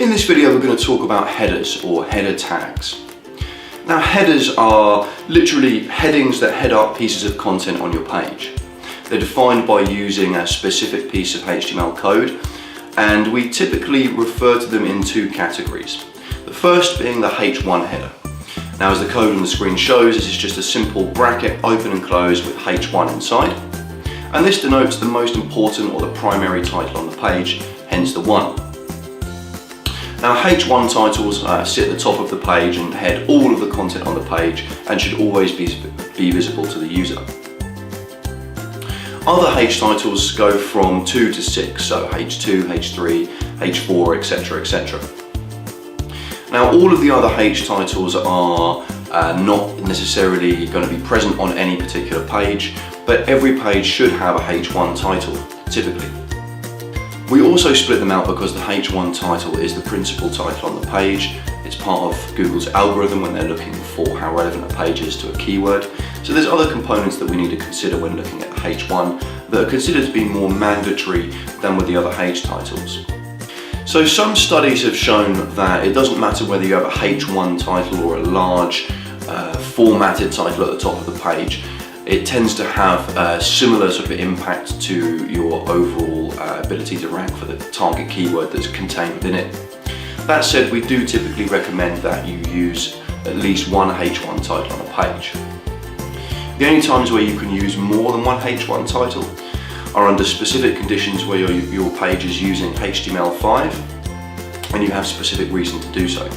In this video we're going to talk about headers or header tags. Now headers are literally headings that head up pieces of content on your page. They're defined by using a specific piece of HTML code, and we typically refer to them in two categories. The first being the H1 header. Now as the code on the screen shows, this is just a simple bracket open and close with H1 inside, and this denotes the most important or the primary title on the page, hence the 1. Now H1 titles sit at the top of the page and head all of the content on the page and should always be visible to the user. Other H titles go from 2 to 6, so H2, H3, H4, etc, etc. Now all of the other H titles are not necessarily going to be present on any particular page, but every page should have a H1 title, typically. We also split them out because the H1 title is the principal title on the page. It's part of Google's algorithm when they're looking for how relevant a page is to a keyword. So there's other components that we need to consider when looking at the H1 that are considered to be more mandatory than with the other H titles. So some studies have shown that it doesn't matter whether you have a H1 title or a large formatted title at the top of the page. It tends to have a similar sort of impact to your overall ability to rank for the target keyword that's contained within it. That said, we do typically recommend that you use at least one H1 title on a page. The only times where you can use more than one H1 title are under specific conditions where your page is using HTML5 and you have specific reason to do so.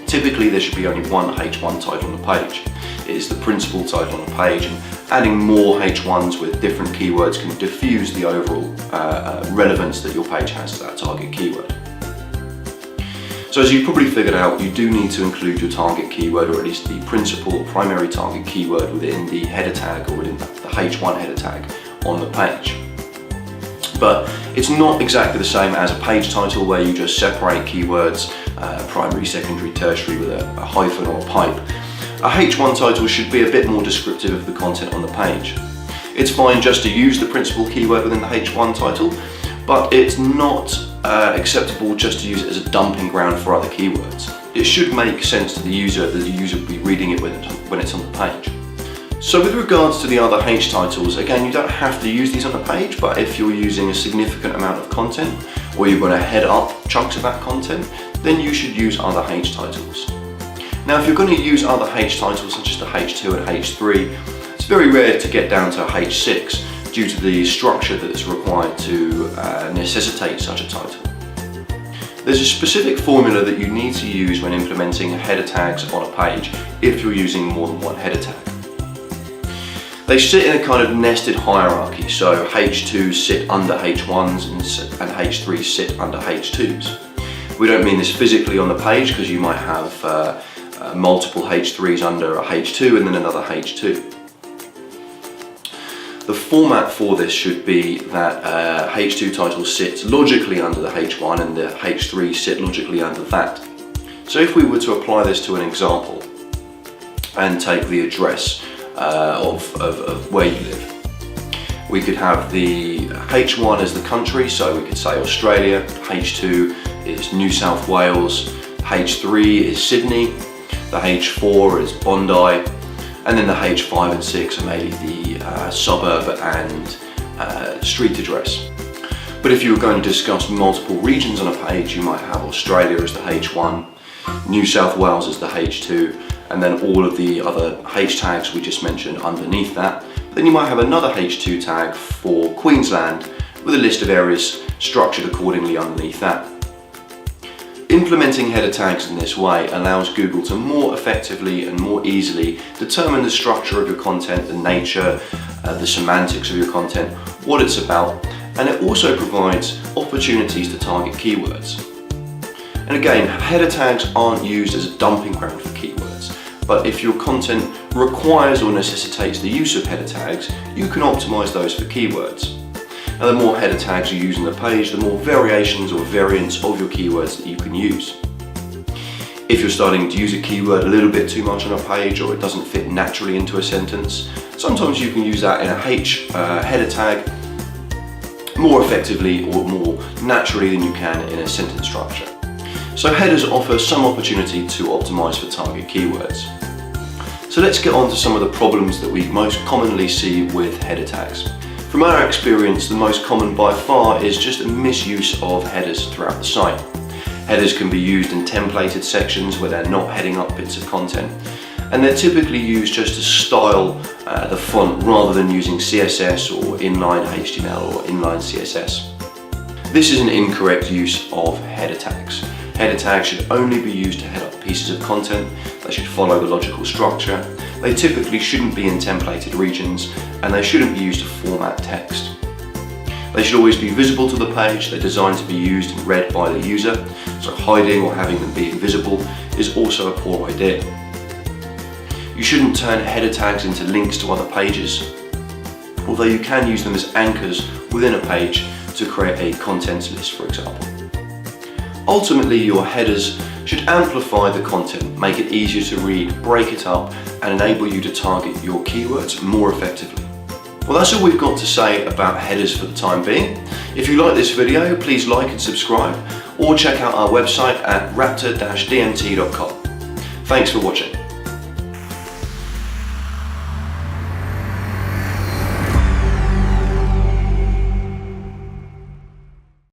Typically there should be only one H1 title on the page. It is the principal title on the page, and adding more H1s with different keywords can diffuse the overall relevance that your page has to that target keyword. So as you probably figured out, you do need to include your target keyword, or at least the principal or primary target keyword, within the header tag or within the H1 header tag on the page. But it's not exactly the same as a page title where you just separate keywords, primary, secondary, tertiary with a hyphen or a pipe. A H1 title should be a bit more descriptive of the content on the page. It's fine just to use the principal keyword within the H1 title, but it's not acceptable just to use it as a dumping ground for other keywords. It should make sense to the user that the user will be reading it when it's on the page. So with regards to the other H titles, again, you don't have to use these on the page, but if you're using a significant amount of content, or you're going to head up chunks of that content, then you should use other H titles. Now if you're going to use other H titles such as the H2 and H3, it's very rare to get down to H6 due to the structure that is required to necessitate such a title. There's a specific formula that you need to use when implementing header tags on a page if you're using more than one header tag. They sit in a kind of nested hierarchy, so H2s sit under H1s and H3s sit under H2s. We don't mean this physically on the page because you might have multiple H3s under a H2 and then another H2. The format for this should be that H2 title sits logically under the H1 and the H3 sit logically under that. So if we were to apply this to an example and take the address of where you live, we could have the H1 as the country, so we could say Australia, H2 is New South Wales, H3 is Sydney, the H4 is Bondi, and then the H5 and 6 are maybe the suburb and street address. But if you were going to discuss multiple regions on a page, you might have Australia as the H1, New South Wales as the H2, and then all of the other H tags we just mentioned underneath that. Then you might have another H2 tag for Queensland with a list of areas structured accordingly underneath that. Implementing header tags in this way allows Google to more effectively and more easily determine the structure of your content, the nature, the semantics of your content, what it's about, and it also provides opportunities to target keywords. And again, header tags aren't used as a dumping ground for keywords, but if your content requires or necessitates the use of header tags, you can optimize those for keywords. Now the more header tags you use on the page, the more variations or variants of your keywords that you can use. If you're starting to use a keyword a little bit too much on a page, or it doesn't fit naturally into a sentence, sometimes you can use that in a H header tag more effectively or more naturally than you can in a sentence structure. So headers offer some opportunity to optimize for target keywords. So let's get on to some of the problems that we most commonly see with header tags. From our experience, the most common by far is just a misuse of headers throughout the site. Headers can be used in templated sections where they're not heading up bits of content, and they're typically used just to style the font rather than using CSS or inline HTML or inline CSS. This is an incorrect use of header tags. Header tags should only be used to head up pieces of content. They should follow the logical structure. They typically shouldn't be in templated regions, and they shouldn't be used to format text. They should always be visible to the page. They're designed to be used and read by the user, so hiding or having them be invisible is also a poor idea. You shouldn't turn header tags into links to other pages, although you can use them as anchors within a page to create a contents list, for example. Ultimately, your headers should amplify the content, make it easier to read, break it up, and enable you to target your keywords more effectively. Well, that's all we've got to say about headers for the time being. If you like this video, please like and subscribe, or check out our website at raptor-dmt.com. Thanks for watching.